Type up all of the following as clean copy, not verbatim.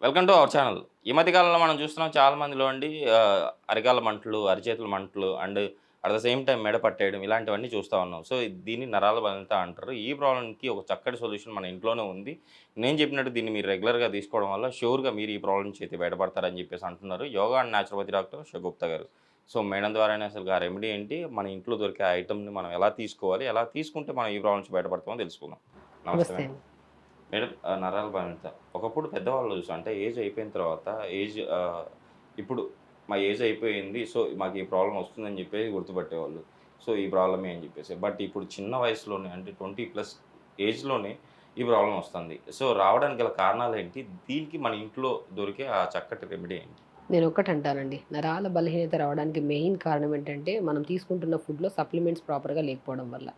Welcome to our channel. ఈ మధ్య కాలంలో మనం చూస్తున్నాం చాలా మందిలో అండి అరికాళ్ళ మంటలు, అరిచేతుల మంటలు and at the same time మెడ పట్టేయడం ఇలాంటివన్నీ చూస్తా ఉన్నాం. సో దీన్ని నరాల బలహీనత అంటారు. ఈ ప్రాబ్లమ్‌కి ఒక చక్కటి సొల్యూషన్ మన ఇంట్లోనే ఉంది. నేను చెప్పినట్టు దీన్ని మీరు రెగ్యులర్‌గా తీసుకోవడం వల్ల ష్యూర్‌గా మీరు ఈ ప్రాబ్లమ్ నుంచి అయితే బయటపడతారని చెప్పేసి అంటున్నారు. Yoga and naturopathy doctor Shagupta గారు. సో మేడం ద్వారానే అసలు ఆ రెమెడీ ఏంటి? మన ఇంట్లో దొరికే ఐటెమ్‌ని మనం ఎలా తీసుకోవాలి? ఎలా తీసుకుంటే మనం ఈ ప్రాబ్లమ్ నుంచి బయటపడతామో తెలుసుకుందాం. నమస్తే నమస్తే మేడం. అండి. మేడం నరాల బలహీనత. ఒకప్పుడు పెద్దవాళ్ళు చూసాం అంటే ఏజ్ అయిపోయిన తర్వాత ఇప్పుడు మా ఏజ్ అయిపోయింది. సో, మాకు ఈ ప్రాబ్లమ్ వస్తుందని చెప్పేసి గుర్తుపట్టేవాళ్ళు. సో, ఈ ప్రాబ్లమే అని చెప్పేసి. బట్ ఇప్పుడు చిన్న వయసులోనే అంటే 20+ ఏజ్‌లోనే ఈ ప్రాబ్లమ్ వస్తుంది. సో, రావడానికి గల కారణాలేంటి? దీనికి మన ఇంట్లో దొరికే ఆ చక్కటి రెమెడీ ఏంటి? నేనొక్కటంటానండి. నరాల బలహీనత రావడానికి మెయిన్ కారణం ఏంటంటే, మనం తీసుకుంటున్న ఫుడ్‌లో సప్లిమెంట్స్ ప్రాపర్‌గా లేకపోవడం వల్ల.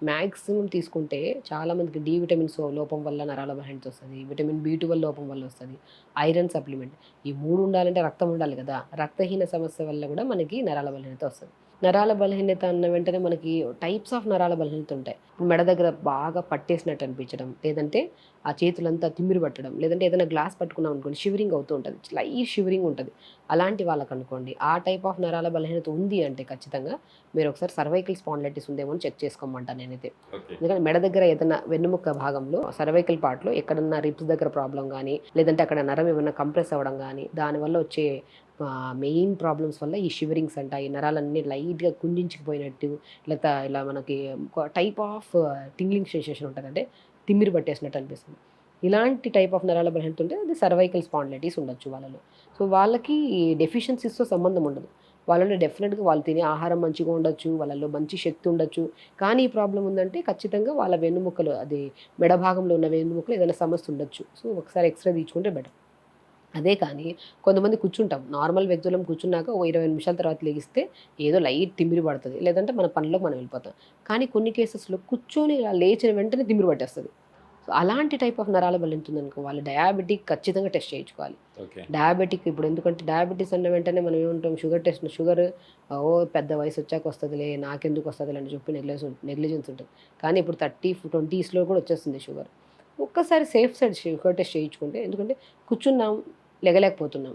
మాక్సిమం తీసుకుంటే చాలామందికి డి విటమిన్స్ లోపం వల్ల నరాల బలహీనత వస్తది. విటమిన్ బి12 లోపం వల్ల వస్తది. ఐరన్ సప్లిమెంట్ ఈ 3 ఉండాలంటే రక్తం ఉండాలి కదా! రక్తహీన సమస్య వల్ల కూడా మనకి నరాల బలహీనత వస్తది. నరాల బలహీనత అన్న వెంటనే మనకి టైప్స్ ఆఫ్ నరాల బలహీనత ఉంటాయి. మెడ దగ్గర బాగా పట్టేసినట్టు అనిపించడం, లేదంటే ఆ చేతులంతా తిమ్మిరి పట్టడం, లేదంటే ఏదైనా గ్లాస్ పట్టుకున్నాం అనుకోండి షివరింగ్ అవుతూ ఉంటది. లైట్ షివరింగ్ ఉంటది. అలాంటి వాళ్ళకనుకోండి ఆ టైప్ ఆఫ్ నరాల బలహీనత ఉంది అంటే ఖచ్చితంగా మీరొకసారి సర్వైకల్ స్పాండిలైటిస్ ఉందేమో అని చెక్ చేసుకోమంటాను నేనైతే. ఓకే. ఎందుకంటే మెడ దగ్గర ఏదైనా వెన్నుముక్క భాగంలో సర్వైకల్ పార్ట్‌లో ఎక్కడన్నా రిబ్స్ దగ్గర ప్రాబ్లమ్ గానీ, లేదంటే అక్కడ నరం ఏమన్నా కంప్రెస్ అవ్వడం గానీ, దానివల్ల వచ్చే మెయిన్ ప్రాబ్లమ్స్ వల్ల ఈ షివరింగ్స్ అంట, ఈ నరాలన్నీ లైట్‌గా కుంజించుకుపోయినట్టు, ఇలా మనకి ఒక టైప్ ఆఫ్ టింగ్లింగ్ సెన్సేషన్ ఉంటది. అంటే తిమ్మిరి పట్టేసినట్టు అనిపిస్తుంది. ఇలాంటి టైప్ ఆఫ్ నరాల బలహీనత ఉంటే అది సర్వైకల్ స్పాండిలైటిస్ ఉండొచ్చు వాళ్ళలో. సో, వాళ్ళకి డెఫిషియన్సీస్‌తో సంబంధం ఉండదు. వాళ్ళలో డెఫినిట్‌గా వాళ్ళు తినే ఆహారం మంచిగా ఉండొచ్చు. వాళ్ళలో మంచి శక్తి ఉండొచ్చు. కానీ ఈ ప్రాబ్లమ్ ఉందంటే ఖచ్చితంగా వాళ్ళ వెన్నుముక్కలు అది మెడ భాగంలో ఉన్న వెన్నుముకలో ఏదైనా సమస్య ఉండొచ్చు. సో, ఒకసారి ఎక్స్‌రే తీయించుకుంటే బెటర్. అదే కానీ కొంతమంది కూర్చుంటాం. నార్మల్ వ్యక్తులం కూర్చున్నాక ఓ 20 నిమిషాల తర్వాత లెగిస్తే ఏదో లైట్ తిమ్మిరి పడతది. లేదంటే మన పనిలోకి మనం వెళ్ళిపోతాం. కానీ కొన్ని కేసెస్‌లో కూర్చొని ఇలా లేచిన వెంటనే తిమ్మిరి పట్టేస్తది. సో, అలాంటి టైప్ ఆఫ్ నరాల బలం ఉంటుందనుకో వాళ్ళు డయాబెటిక్ ఖచ్చితంగా టెస్ట్ చేయించుకోవాలి. ఓకే. డయాబెటిక్ ఇప్పుడు ఎందుకంటే డయాబెటిస్ అన్న వెంటనే మనం ఏమంటాం షుగర్ పెద్ద వయసొచ్చాక వస్తదిలే నాకెందుకు వస్తదిలే అని చెప్పి నెగ్లిజెన్స్ ఉంటది. కానీ ఇప్పుడు 30, 20స్‌లో కూడా వచ్చేస్తుంది షుగర్. ఒక్కసారి సేఫ్ సైడ్ షుగర్ టెస్ట్ చేయించుకుంటే ఎందుకంటే కూర్చున్నాం, లెగలేకపోతున్నాం.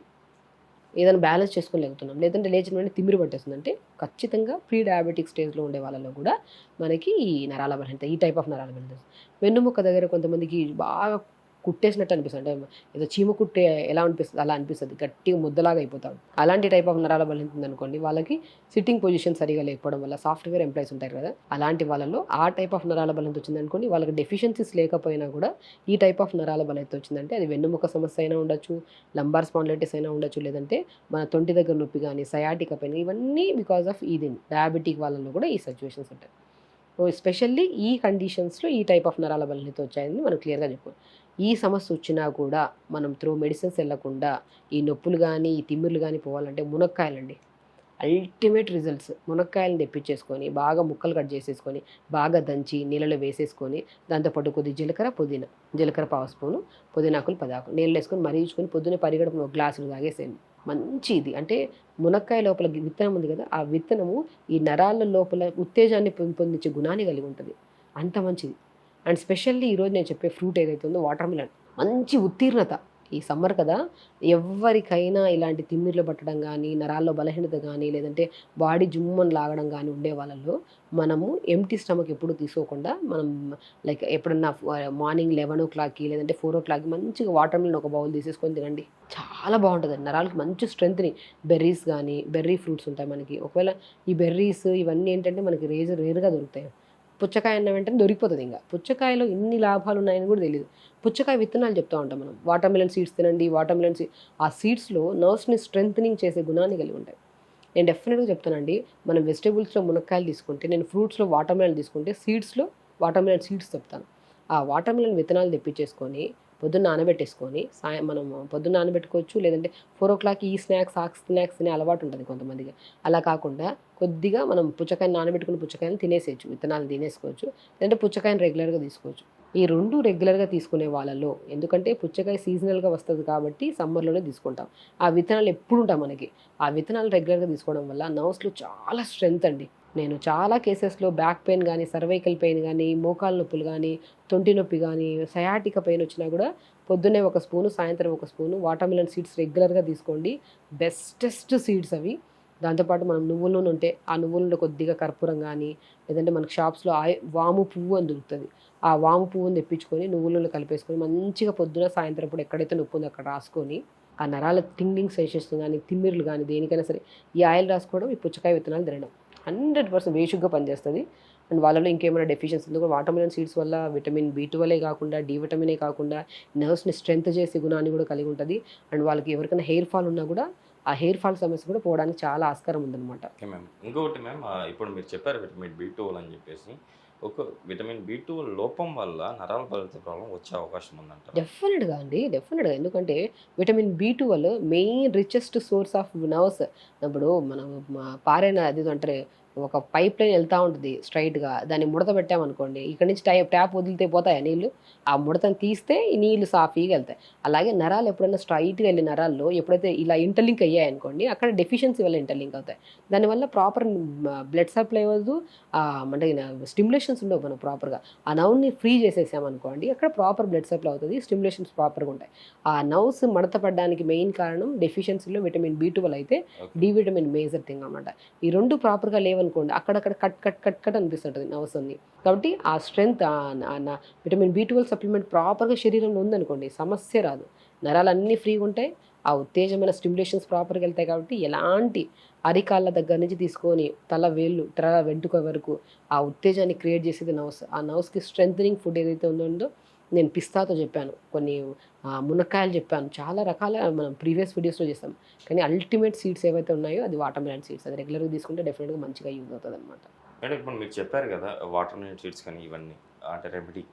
ఏదైనా బ్యాలెన్స్ చేసుకోలేకపోతున్నాం. లేదంటే లేచిన వెంటనే తిమ్మిరి పట్టేస్తుంది. అంటే ఖచ్చితంగా ప్రీ డయాబెటిక్ స్టేజ్‌లో ఉండే వాళ్ళలో కూడా మనకి ఈ నరాల బలహీనత, ఈ టైప్ ఆఫ్ నరాల బలహీనత. వెన్నుముక్క దగ్గర కొంతమందికి బాగా కుట్టేసినట్టు అనిపిస్తది. అంటే ఏదో చీమ కుట్టే ఎలా అనిపిస్తది అలా అనిపిస్తది. గట్టిగా ముద్దలాగా అయిపోతాడు. అలాంటి టైప్ ఆఫ్ నరాల బలహీనత ఉందనుకోండి వాళ్ళకి సిట్టింగ్ పొజిషన్ సరిగ్గా లేకపోవడం వల్ల సాఫ్ట్‌వేర్ ఎంప్లాయీస్ ఉంటారు కదా! అలాంటి వాళ్ళలో ఆ టైప్ ఆఫ్ నరాల బలహీనత వచ్చిందనుకోండి వాళ్ళకి డెఫిషియన్సీస్ లేకపోయినా కూడా ఈ టైప్ ఆఫ్ నరాల బలహీనత వచ్చిందంటే అది వెన్నుముక సమస్య అయినా ఉండొచ్చు, లంబార్ స్పాండిలైటిస్ అయినా ఉండొచ్చు, లేదంటే మన తొంటి దగ్గర నొప్పి గాని, సయాటికా పెయిన్ ఇవన్నీ బికాజ్ ఆఫ్ ఇది డయాబెటిక్ వాళ్ళలో కూడా ఈ సిట్యుయేషన్స్ ఉంటాయి. సో, ఎస్పెషల్లీ ఈ కండిషన్స్‌లో ఈ టైప్ ఆఫ్ నరాల బలహీనత వచ్చాయని మనం క్లియర్‌గా చెప్పుకోవాలి. ఈ సమస్య వచ్చినా కూడా మనం త్రూ మెడిసిన్స్ ఎళ్ళకుండా ఈ నొప్పులు గాని, ఈ తిమ్మిర్లు గాని పోవాలంటే మునక్కాయలండి. Ultimate results. మునక్కాయలను తెప్పించేసుకొని, బాగా ముక్కలు కట్ చేసేసుకొని, బాగా దంచి నీళ్ళలో వేసేసుకొని, దాంతో పాటు కొద్దిగా జీలకర్ర, పుదీనా. జీలకర్ర పావు స్పూను, పుదీనాకులు 10 ఆకులు. నీళ్ళలో ఏసుకొని మరిగించుకొని పొద్దున్నే పరిగడుపున ఒక గ్లాసుడు తాగేసేయండి. మంచిది. అంటే మునక్కాయ లోపల విత్తనం ఉంది కదా! ఆ విత్తనము ఈ నరాల లోపల ఉత్తేజాన్ని పెంపొందించే గుణాన్ని కలిగి ఉంటది. అంత మంచిది. అండ్ స్పెషల్లీ ఈరోజు నేను చెప్పే ఫ్రూట్ ఏదైతే ఉందో వాటర్ మిలన్. మంచి ఉత్తీర్ణత. ఈ సమ్మర్ కదా! ఎవ్వరికైనా ఇలాంటి తిమ్మిర్లు పట్టడం గానీ, నరాల్లో బలహీనత గానీ, లేదంటే బాడీ జుమ్మని లాగడం గానీ ఉండే వాళ్ళలో మనము ఎంప్టీ స్టమక్ ఎప్పుడు తీసుకోకుండా మనం లైక్ ఎప్పుడన్నా మార్నింగ్ 11:00కి లేదంటే 4:00కి మంచిగా వాటర్ మిలన్ ఒక బౌల్ తీసేసుకొని తినండి. చాలా బావుంటదండి. నరాలకి మంచి స్ట్రెంగ్త్‌ని బెర్రీస్ గానీ, బెర్రీ ఫ్రూట్స్ ఉంటాయి మనకి. ఒకవేళ ఈ బెర్రీస్ ఇవన్నీ ఏంటంటే మనకి రేర్‌గా దొరుకుతాయి. పుచ్చకాయ అన్న వెంటనే దొరికిపోతదింక. పుచ్చకాయలో ఇన్ని లాభాలున్నాయని గూడా తెలీదు. పుచ్చకాయ విత్తనాలు చెప్తా ఉంటాం మనం. వాటర్ మిలన్ సీడ్స్ తినండి. వాటర్ మిలన్ ఆ సీడ్స్‌లో నర్వ్స్‌ని స్ట్రెంథెనింగ్ చేసే గుణాన్ని కలిగి ఉంటాయి. నేను డెఫినిట్‌గా చెప్తానండి. మనం వెజిటబుల్స్‌లో మునక్కాయలు తీసుకుంటే, నేను ఫ్రూట్స్‌లో వాటర్ మిలన్ తీసుకుంటే, సీడ్స్‌లో వాటర్ మిలన్ సీడ్స్ చెప్తాను. ఆ వాటర్ మిలన్ విత్తనాలు తెప్పించేసుకొని, పొద్దున్న నానబెట్టేసుకొని, మనం పొద్దున్న నానబెట్టుకోవచ్చు. లేదంటే 4:00కి ఈ స్నాక్స్, ఆ స్నాక్స్ తినే అలవాటు ఉంటది కొంతమందికి. అలా కాకుండా కొద్దిగా మనం పుచ్చకాయని నానబెట్టుకున్న పుచ్చకాయని తినేసేయొచ్చు. విత్తనాలు తినేసుకోవచ్చు. లేదంటే పుచ్చకాయని రెగ్యులర్‌గా తీసుకోవచ్చు. ఈ 2 రెగ్యులర్‌గా తీసుకునే వాళ్ళలో ఎందుకంటే పుచ్చకాయ సీజనల్‌గా వస్తది కాబట్టి సమ్మర్‌లోనే తీసుకుంటాం. ఆ విత్తనాలు ఎప్పుడుంటాయి మనకి. ఆ విత్తనాలు రెగ్యులర్‌గా తీసుకోవడం వల్ల నర్వ్స్‌లో చాలా స్ట్రెంత్ అండి. నేను చాలా కేసెస్‌లో బ్యాక్ పెయిన్ గానీ, సర్వైకల్ పెయిన్ గానీ, మోకాళ్ళ నొప్పులు గానీ, తొంటి నొప్పి గానీ, సయాటికా పెయిన్ వచ్చినా గూడా పొద్దున్నే ఒక స్పూను, సాయంత్రం ఒక స్పూను వాటర్‌మిలన్ సీడ్స్ రెగ్యులర్‌గా తీసుకోండి. బెస్టెస్ట్ సీడ్స్ అవి. దాంతో పాటు మనం నువ్వుల నూనె ఉంటే, ఆ నువ్వుల నూనెలో కొద్దిగా కర్పూరం గానీ, లేదంటే మనకు షాప్స్‌లో వాము పువ్వు అని దొరుకుతది. ఆ వాము పువ్వుని తెప్పించుకొని నువ్వుల నూనెలో కలిపేసుకొని మంచిగా పొద్దున, సాయంత్రం పూట ఎక్కడైతే నొప్పి ఉందో అక్కడ రాసుకొని, ఆ నరాల టింగ్లింగ్ సెన్సేషన్ గానీ, తిమ్మిర్లు గానీ దేనికైనా సరే ఈ ఆయిల్ రాసుకోవడం, ఈ పుచ్చకాయ విత్తనాలు తినడం. 100% బేషుగ్గా పనిచేస్తది. అండ్ వాళ్ళలో ఇంకేమైనా డెఫిషియన్సీ ఉందో కూడా వాటర్‌మిలన్ సీడ్స్ వల్ల విటమిన్ బి12 కాకుండా, డి విటమినే కాకుండా నర్వ్స్‌ని స్ట్రెంత్ చేసే గుణాన్ని కూడా కలిగి ఉంటది. అండ్ వాళ్ళకి ఎవరికైనా హెయిర్ ఫాల్ ఉన్నా కూడా, ఆ హెయిర్ ఫాల్ సమస్య కూడా పోవడానికి చాలా ఆస్కారం ఉందన్నమాట. Okay ma'am. ఇంకొకటి మ్యామ్, ఇప్పుడు మీరు చెప్పారు విటమిన్ బి12 అని చెప్పేసి. ఒక విటమిన్ బి12 లోపం వల్ల నరాల బలహీనత ప్రాబ్లమ్ వచ్చే అవకాశం ఉందంటారా? డెఫినిట్‌గా అండి. డెఫినిట్‌గా. ఎందుకంటే vitamin B12 main richest source of nerves. ఇప్పుడు మనం పారైన అదేదో అంటారే ఒక పైప్ లైన్ ఎళ్తా ఉంటది స్ట్రెయిట్‌గా. దాన్ని ముడత పెట్టామనుకోండి, ఇక్కడి నుంచి ట్యాప్ వదిలితే పోతాయా నీళ్లు? ఆ ముడతను తీస్తే ఈ నీళ్లు సాఫీగా ఎళ్తాయి. అలాగే నరాలు ఎప్పుడైనా స్ట్రెయిట్‌గా ఎళ్ళే నరాల్లో ఎప్పుడైతే ఇలా ఇంటర్‌లింక్ అయ్యాయనుకోండి, అక్కడ డెఫిషియన్సీ వల్ల ఇంటర్‌లింక్ అవుతాయి. దానివల్ల ప్రాపర్ బ్లడ్ సప్లై అవ్వదు. అంటే స్టిమ్యులేషన్స్ ఉండవు మనకు ప్రాపర్‌గా. ఆ నర్వ్‌ని ఫ్రీ చేసేసామనుకోండి, అక్కడ ప్రాపర్ బ్లడ్ సప్లై అవుతది. స్టిమ్యులేషన్స్ ప్రాపర్‌గా ఉంటాయి. ఆ నర్వ్స్ మడత పడడానికి మెయిన్ కారణం డెఫిషియన్సీలో విటమిన్ బి12 అయితే, okay. D vitamin major thing అనమాట. ఈ 2 ప్రాపర్‌గా లేవనుకోండి, అక్కడక్కడ కట్ అనిపిస్తుంటది నర్వ్స్ అన్నీ. కాబట్టి ఆ స్ట్రెంత్ విటమిన్ బి12 సప్లిమెంట్ ప్రాపర్‌గా శరీరంలో ఉందనుకోండి, సమస్య రాదు. నరాలన్నీ ఫ్రీగా ఉంటాయి. ఆ ఉత్తేజమైన స్టిమ్యులేషన్స్ ప్రాపర్‌గా ఎళ్తాయి కాబట్టి, ఎలాంటి అరికాళ్ళ దగ్గర నుంచి తీసుకొని తల వెంట్రుక వరకు ఆ ఉత్తేజాన్ని క్రియేట్ చేసేది నర్వ్స్. ఆ నర్వ్స్‌కి స్ట్రెంథెనింగ్ ఫుడ్ ఏదైతే ఉందో నేను పిస్తాతో చెప్పాను. కొన్ని మునక్కాయలు చెప్పాను. చాలా రకాల మనం ప్రీవియస్ వీడియోస్‌లో చేసాం. కానీ అల్టిమేట్ సీడ్స్ ఏవైతే ఉన్నాయో అది వాటర్‌మిలన్ సీడ్స్. అది రెగ్యులర్‌గా తీసుకుంటే డెఫినిట్‌గా మంచిగా యూజ్ అవుతదనమాట. అంటే ఇప్పుడు మీరు చెప్పారు కదా! వాటర్ మిలన్ సీడ్స్ కానీ ఇవన్నీ అంటే రెమెడీ.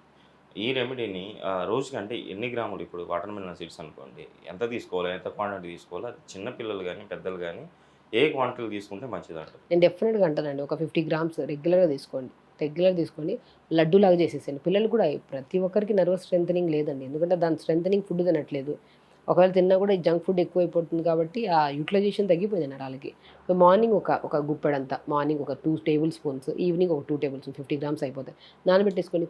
ఈ రెమెడీని రోజుకి అంటే ఎన్ని గ్రాములు, ఇప్పుడు వాటర్ మిలన్ సీడ్స్ అనుకోండి, ఎంత తీసుకోవాలి? ఎంత క్వాంటిటీ తీసుకోవాలి? అది చిన్న పిల్లలు గానీ, పెద్దలు గానీ ఏ క్వాంటిటీలో తీసుకుంటే మంచిదంటారు? నేను డెఫినిట్‌గా అంటానండి. ఒక 50 గ్రామ్స్ రెగ్యులర్‌గా తీసుకోండి. రెగ్యులర్‌గా తీసుకొని లడ్డూలాగా చేసేసేయండి. పిల్లలు కూడా ప్రతి ఒక్కరికి నర్వస్ స్ట్రెంథెనింగ్ లేదండి. ఎందుకంటే దాని స్ట్రెంథెనింగ్ ఫుడ్ తినట్లేదు. ఒకవేళ తిన్నా కూడా ఈ జంక్ ఫుడ్ ఎక్కువైపోతుంది కాబట్టి ఆ యుటిలైజేషన్ తగ్గిపోయింది నరాలకి. సో, మార్నింగ్ ఒక గుప్పెడంత మార్నింగ్ ఒక 2 టేబుల్ స్పూన్స్, ఈవినింగ్ ఒక 2 టేబుల్ స్పూన్స్ 50 గ్రామ్స్ అయిపోతాయి. నానబెట్టేసుకొని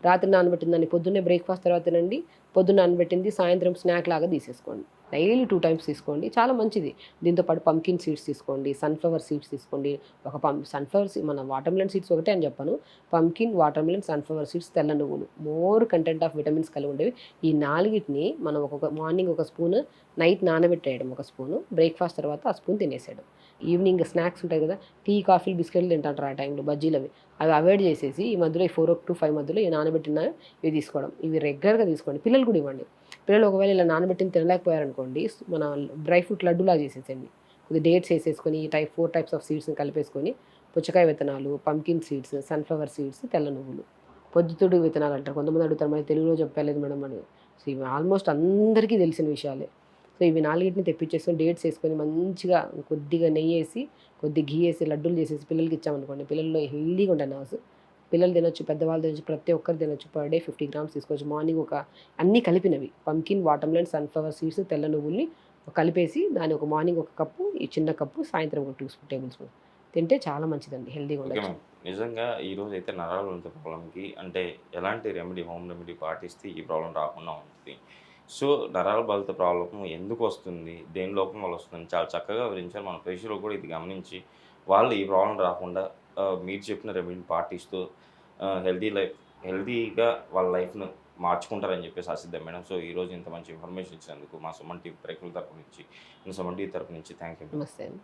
రాత్రి నానబెట్టిన దాన్ని పొద్దున్నే బ్రేక్‌ఫాస్ట్ తర్వాత తినండి. పొద్దున్న నానబెట్టింది సాయంత్రం స్నాక్ లాగా తీసేసుకోండి. డైలీ 2 టైమ్స్ తీసుకోండి. చాలా మంచిది. దీంతో పాటు పంకిన్ సీడ్స్ తీసుకోండి. సన్‌ఫ్లవర్ సీడ్స్ తీసుకోండి. ఒక సన్‌ఫ్లవర్ మన వాటర్‌మిలన్ సీడ్స్ ఒకటే అని చెప్పను. పంకిన్, వాటర్‌మిలన్, సన్‌ఫ్లవర్ సీడ్స్, తెల్ల నువ్వులు మోర్ కంటెంట్ ఆఫ్ విటమిన్స్ కలిగి ఉండేవి. ఈ నాలుగిటిని మనం మార్నింగ్ ఒక స్పూను, నైట్ నానబెట్టేయడం ఒక స్పూను, బ్రేక్‌ఫాస్ట్ తర్వాత ఆ స్పూన్ తినేసేయడం. ఈవినింగ్ స్నాక్స్ ఉంటాయి కదా! టీ, కాఫీలు, బిస్కెట్‌లు తింటుంటారు ఆ టైంలో బజ్జీలవి. అవి అవాయిడ్ చేసేసి ఈ మధ్యలో ఈ 4-5 మధ్యలో ఈ నానబెట్టిన ఇవి తీసుకోవడం. ఇవి రెగ్యులర్‌గా తీసుకోండి. పిల్లలు కూడా ఇవ్వండి. పిల్లలు ఒకవేళ ఇలా నానబెట్టింది తినలేకపోయారనుకోండి, మన డ్రై ఫ్రూట్ లడ్డూలాగా చేసేసేయండి. కొద్దిగా డేట్స్ ఏసేసుకొని ఈ 4 టైప్స్ ఆఫ్ సీడ్స్‌ని కలిపేసుకొని, పుచ్చకాయ విత్తనాలు, పంకిన్ సీడ్స్, సన్‌ఫ్లవర్ సీడ్స్, తెల్ల నువ్వులు, పొద్దుతిరుగుడు విత్తనాలు అంటారు. కొంతమంది అడుగుతారు మరి తెలుగులో చెప్పలేదు మేడం అని. సో, ఇవి ఆల్మోస్ట్ అందరికీ తెలిసిన విషయాలే. సో, ఇవి నాలుగిటిని తెప్పించేసుకొని డేట్స్ ఏసుకొని మంచిగా కొద్దిగా నెయ్యేసి, కొద్దిగా ఘీ ఏసి లడ్డూలు చేసేసి పిల్లలకి ఇచ్చామనుకోండి, పిల్లల్లో హెల్తీగా ఉంటాయి నర్వ్స్. పిల్లలు తినొచ్చు, పెద్దవాళ్ళు తినొచ్చు, ప్రతి ఒక్కరు తినొచ్చు. పర్ డే 50 గ్రామ్స్ తీసుకోవచ్చు. మార్నింగ్ అన్నీ కలిపినవి పంకిన్, వాటర్‌మిలన్, సన్‌ఫ్లవర్ సీడ్స్, తెల్ల నువ్వుల్ని కలిపేసి దాన్ని ఒక మార్నింగ్ ఒక కప్పు, ఈ చిన్న కప్పు, సాయంత్రం ఒక 2 టేబుల్ స్పూన్ తింటే చాలా మంచిదండి. హెల్తీగా ఓకే ఉండొచ్చు. మ్యామ్. నిజంగా ఈరోజైతే నరాల బలహీనత ప్రాబ్లమ్‌కి అంటే ఎలాంటి రెమెడీ, హోమ్ రెమెడీ పాటిస్తే ఈ ప్రాబ్లమ్ రాకుండా ఉంటది. సో, నరాల బలహీనత ప్రాబ్లమ్ ఎందుకొస్తుంది? దేని లోపం వల్ల వస్తుందని చాలా చక్కగా వివరించారు. మన ప్రేక్షకులు కూడా ఇది గమనించి వాళ్ళు ఈ ప్రాబ్లమ్ రాకుండా మీరు చెప్పిన రెమెడీని పాటిస్తూ హెల్తీగా వాళ్ళ లైఫ్‌ను మార్చుకుంటారని చెప్పేసి ఆశిద్దాం మేడం. సో, ఈరోజు ఇంత మంచి ఇన్ఫర్మేషన్ ఇచ్చినందుకు మా సుమన్ టీవీ ప్రేక్షకుల తరపు నుంచి, సుమన్ టీవీ తరపు నుంచి థాంక్ యూ మేడం. నమస్తే అండి.